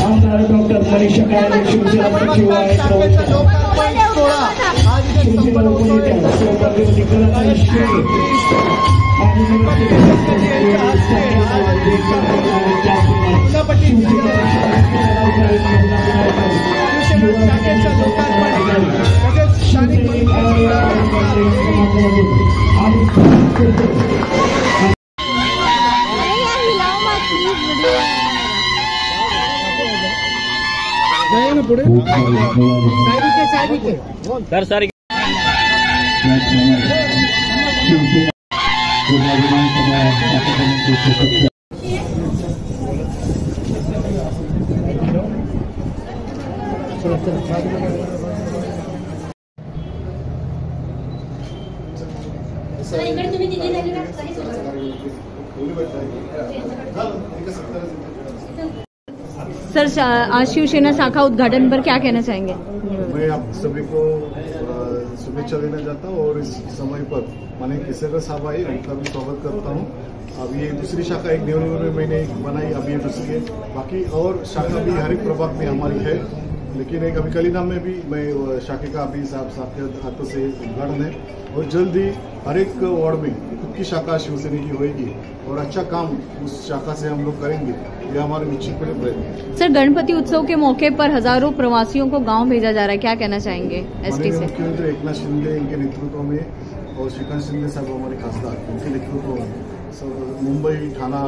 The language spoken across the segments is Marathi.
आमदार डॉक्टर मनीषा कायदे शिवसेना सचिव आहेत शिवसेना उपनेत्या सौभाग्यवती कलाताई शेळे पुढे सर सर सर आज शिवसेना शाखा उद्घाटन पर क्या कहना चाहेंगे? मैं आप सभी को शुभेच्छा देना चाहता हूँ और इस समय पर माने केसरकर साहब आए उनका भी स्वागत करता हूँ। अब ये दूसरी शाखा एक देवनगर में मैंने बनाई, अब ये दूसरी है, बाकी और शाखा भी हर एक प्रभाग में हमारी है, लेकिन एक अभी कलीनाम में भी मैं शाखा का अभी साहब के हाथों से उद्घाटन है और जल्द ही हर एक वार्ड में खुद की शाखा शिवसेना की होगी और अच्छा काम उस शाखा से हम लोग करेंगे, ये हमारे निश्चितपणे प्रयत्न है। सर गणपति उत्सव के मौके पर हजारों प्रवासियों को गांव भेजा जा रहा है, क्या कहना चाहेंगे एसटी से? मुख्यमंत्री एकनाथ शिंदे इनके नेतृत्व में और श्रीकांत शिंदे साहब हमारे खासदार उनके नेतृत्व में मुंबई ठाणा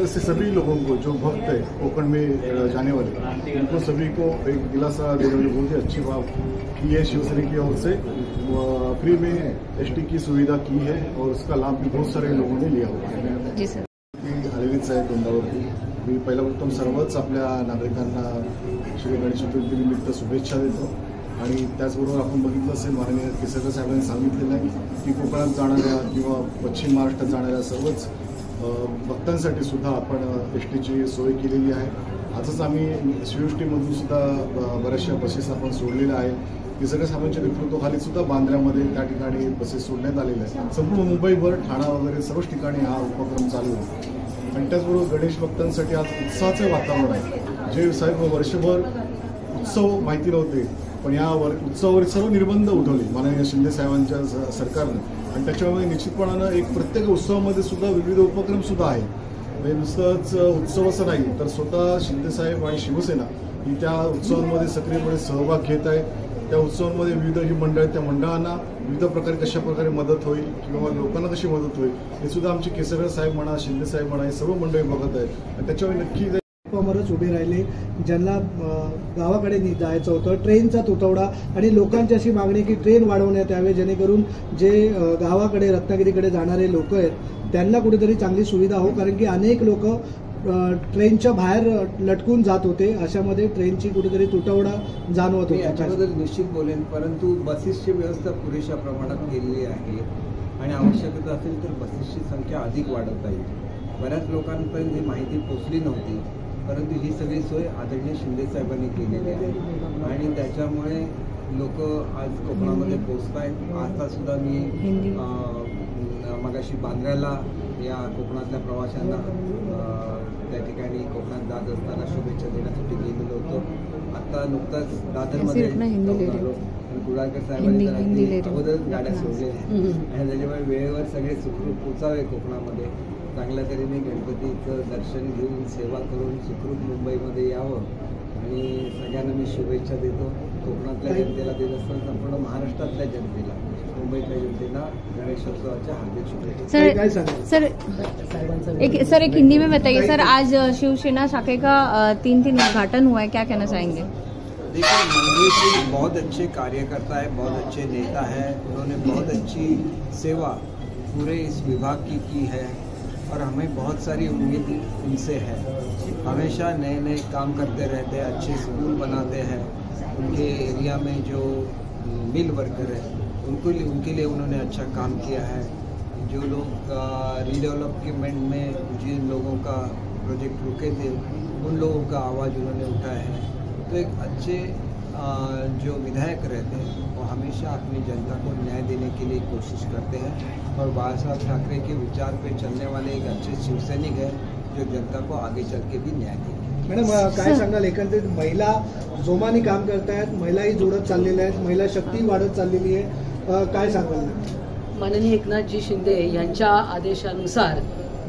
से सभी लोगों को जो भक्त है कोकण में जाने वाले उनको सभी को एक दिलासा देने वाली बहुत ही अच्छी बात की है शिवसेना की ओर से। फ्री में एसटी की सुविधा की है और उसका लाभ भी बहुत सारे लोगों ने लिया हुआ है। जी सर आलेलीच आहे तोंडावरती। मी पहिला प्रथम सर्वच आपल्या नागरिकांना श्री गणेश चतुर्थीनिमित्त शुभेच्छा देतो आणि त्याचबरोबर आपण बघितलं असेल माननीय केसरकर साहेबांनी सांगितलेलं आहे की कोकणात जाणाऱ्या किंवा पश्चिम महाराष्ट्रात जाणाऱ्या सर्वच भक्तांसाठी सुद्धा आपण एसटीची सोय केलेली आहे। आजच आम्ही शिवष्टीमधून सुद्धा बऱ्याचशा बसेस आपण सोडलेल्या आहे। केसरकर साहेबांच्या नेतृत्वाखाली सुद्धा बांद्र्यामध्ये त्या ठिकाणी बसेस सोडण्यात आलेल्या आहेत। संपूर्ण मुंबईभर ठाणा वगैरे सर्वच ठिकाणी हा उपक्रम चालू आहे आणि त्याचबरोबर गणेश भक्तांसाठी आज उत्साहाचे वातावरण आहे। जे साहेब वर्षभर उत्सव माहिती नव्हते पण या उत्सवावर सर्व निर्बंध उठवले माननीय शिंदे साहेबांच्या सरकारनं आणि त्याच्यामुळे निश्चितपणानं एक प्रत्येक उत्सवामध्ये सुद्धा विविध उपक्रम सुद्धा आहे। म्हणजे नुसतंच उत्सव असं नाही तर स्वतः शिंदे साहेब आणि शिवसेना ही त्या उत्सवांमध्ये सक्रियपणे सहभाग घेत आहे। त्या उत्सवांमध्ये विविध ही मंडळ त्या मंडळांना विविध प्रकारे कशा प्रकारे मदत होईल किंवा लोकांना कशी मदत होईल हे सुद्धा आमचे केसरकर साहेब म्हणा शिंदे साहेब म्हणा हे सर्व मंडळी बघत आहेत आणि त्याच्यामुळे नक्की समोरच उभे राहिले ज्यांना गावाकडे जायचं होतं ट्रेनचा तुटवडा आणि लोकांची अशी मागणी की ट्रेन वाढवण्यात यावे जेणेकरून जे गावाकडे रत्नागिरीकडे जाणारे लोक आहेत त्यांना कुठेतरी चांगली सुविधा हो, कारण की अनेक लोक ट्रेनच्या बाहेर लटकून जात होते, अशामध्ये ट्रेनची कुठेतरी तुटवडा जाणवत होता। त्याच्याबद्दल निश्चित बोलेन, परंतु बसेसची व्यवस्था पुरेशा प्रमाणात केलेली आहे आणि आवश्यकता असेल तर बसेसची संख्या अधिक वाढवता येईल। बऱ्याच लोकांपर्यंत ही माहिती पोहोचली नव्हती, परंतु ही सगळी सोय आदरणीय शिंदे साहेबांनी केलेली आहे आणि त्याच्यामुळे लोक आज कोकणामध्ये पोहोचत आहेत। आता सुद्धा मी मगाशी बांद्र्याला या कोकणातल्या प्रवाशांना त्या ठिकाणी कोकणात जात असताना शुभेच्छा देण्यासाठी गेलेलो होतो। आता नुकताच दादरमध्ये कुडाळकर साहेबांनी अगोदरच गाड्या सोडलेल्या आणि त्याच्यामुळे वेळेवर सगळे सुखरूप पोचावे कोकणामध्ये, चांगल्या तऱ्हेने गणपतीचं दर्शन घेऊन सेवा करून सुखरूप मुंबईमध्ये यावं आणि सगळ्यांना मी शुभेच्छा देतो। कोकणातल्या जनतेला देत असताना संपूर्ण महाराष्ट्रातल्या जनतेला मुंबईतल्या जनतेला गणेशोत्सवाच्या हार्दिक शुभेच्छा। सर एक हिंदी में बताइए सर, आज शिवसेना शाखे का 3 उद्घाटन हुआ है, क्या कहना चाहेंगे? देखिए मंगेश जी बहुत अच्छे कार्यकर्ता है, बहुत अच्छे नेता है, उन्होंने बहुत अच्छी सेवा पूरे इस विभाग की है और हमें बहुत सारी उम्मीद उनसे है। हमेशा नए नए काम करते रहते हैं, अच्छे स्कूल बनाते हैं, उनके एरिया में जो मिल वर्कर है उनके लिए उन्होंने अच्छा काम किया है। जो लोग रीडेवलपमेंट में जिन लोगों का प्रोजेक्ट रुके थे उन लोगों का आवाज़ उन्होंने उठाया है। तो एक अच्छे जो विधायक रहते हैं वो हमेशा अपनी जनता को न्याय देने के लिए कोशिश करते हैं और बाला साहब ठाकरे के विचार पे चलने वाले एक अच्छे शिवसैनिक हैं जो जनता को आगे चल के भी न्याय देंगे। मॅडम काय सांगाल, एकंदरीत महिला जोमाने काम करतायत, महिलाही जोडत चाललेल्या आहेत, महिला शक्ती वाढत चाललेली आहे, काय सांगाल? माननीय एकनाथजी शिंदे यांच्या आदेशानुसार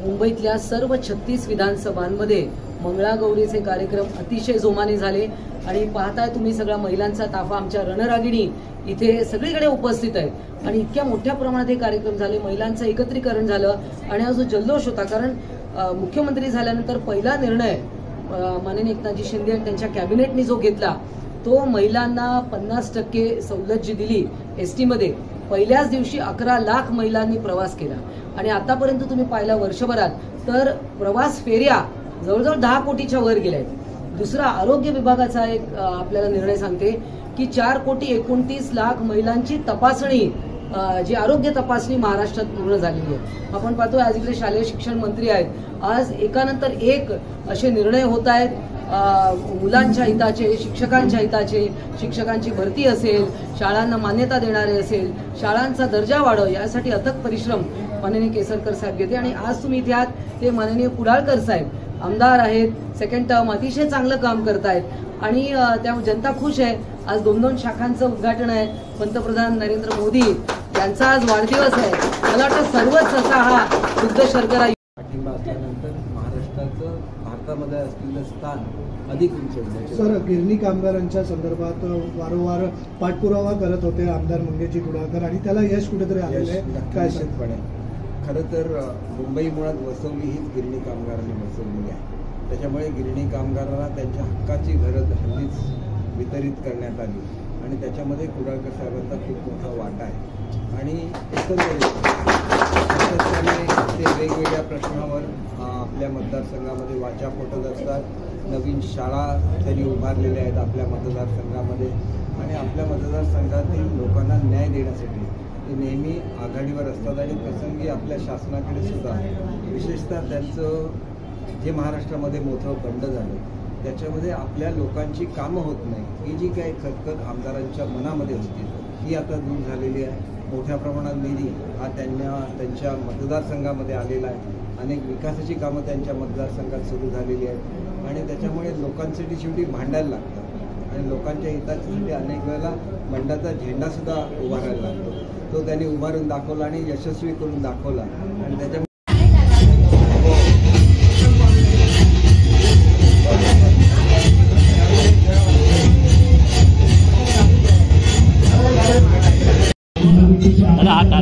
मुंबईतल्या सर्व 36 विधानसभांमध्ये मंगळागौरीचे कार्यक्रम अतिशय जोमाने झाले आणि पाहताय तुम्ही सगळ्या महिलांचा ताफा आमच्या रणरागिणी इथे सगळीकडे उपस्थित आहेत आणि इतक्या मोठ्या प्रमाणात हे कार्यक्रम झाले, महिलांचं एकत्रीकरण झालं आणि हा जो जल्लोष होता, कारण मुख्यमंत्री झाल्यानंतर पहिला निर्णय माननीय एकनाथजी शिंदे आणि त्यांच्या कॅबिनेटने जो घेतला तो महिलांना 50% सवलत जी दिली एसटी मध्ये, पहिल्याच दिवशी 11 लाख महिलांनी प्रवास केला आणि आतापर्यंत तुम्ही पाहिला वर्षभरात तर प्रवास फेऱ्या जवळजवळ 10 कोटीच्या वर गेल्या आहेत। दुसरा आरोग्य विभागाचा एक आपल्याला निर्णय सांगते की 4,29,00,000 महिलांची तपासणी जी आरोग्य तपासणी महाराष्ट्रात पूर्ण झालेली आहे। आपण पाहतोय आज इकडे शालेय शिक्षण मंत्री आहेत, आज एकानंतर एक असे निर्णय होत आहेत मुलांच्या हिताचे, शिक्षकांच्या हिताचे, शिक्षकांची भरती असेल, शाळांना मान्यता देणारे असेल, शाळांचा दर्जा वाढव यासाठी अथक परिश्रम माननीय केसरकर साहेब घेते आणि आज तुम्ही इथे आहात ते माननीय कुडाळकर साहेब आमदार आहेत, सेकंड टर्म अतिशय चांगलं काम करतायत आणि त्यामुळे जनता खुश आहे। आज 2 शाखांचं उद्घाटन आहे, पंतप्रधान नरेंद्र मोदी यांचा आज वाढदिवस आहे, मला वाटतं सर्वच असा हा शुद्ध शर्करा पाठिंबा असल्यानंतर महाराष्ट्राचं भारतामध्ये असलेलं स्थान अधिक उंचवलं। सर, गिरणी कामगारांच्या संदर्भात वारंवार पाठपुरावा करत होते आमदार मंगेशजी कुडाळकर आणि त्याला यश कुठेतरी आलेलं आहे, काय निश्चितपणे खरं तर मुंबई मुळात वसवली हीच गिरणी कामगारांनी वसवलेली आहे, त्याच्यामुळे गिरणी कामगारांना त्यांच्या हक्काची घरं हल्लीच वितरित करण्यात आली आणि त्याच्यामध्ये कुडाळकर साहेबांचा खूप मोठा वाटा आहे आणि एकंदरीत ते वेगवेगळ्या प्रश्नावर आपल्या मतदारसंघामध्ये वाचा फोटत असतात, नवीन शाळा त्यांनी उभारलेल्या आहेत आपल्या मतदारसंघामध्ये आणि आपल्या मतदारसंघातील लोकांना न्याय देण्यासाठी ते नेहमी आघाडीवर असतात आणि प्रसंगी आपल्या शासनाकडे सुद्धा विशेषतः त्यांचं जे महाराष्ट्रामध्ये मोठं बंड झालं त्याच्यामध्ये आपल्या लोकांची कामं होत नाही ही जी काही खतखत आमदारांच्या मनामध्ये होती ती आता दूर झालेली आहे। मोठ्या प्रमाणात निधी हा त्यांच्या मतदारसंघामध्ये आलेला आहे, अनेक विकासाची कामं त्यांच्या मतदारसंघात सुरू झालेली आहेत आणि त्याच्यामुळे लोकांसाठी शेवटी भांडायला लागतं आणि लोकांच्या हितासाठी अनेक वेळेला बंडाचा झेंडासुद्धा उभारायला लागतो, तो त्यांनी उभारून दाखवला आणि यशस्वी करून दाखवला आणि त्याच्या आता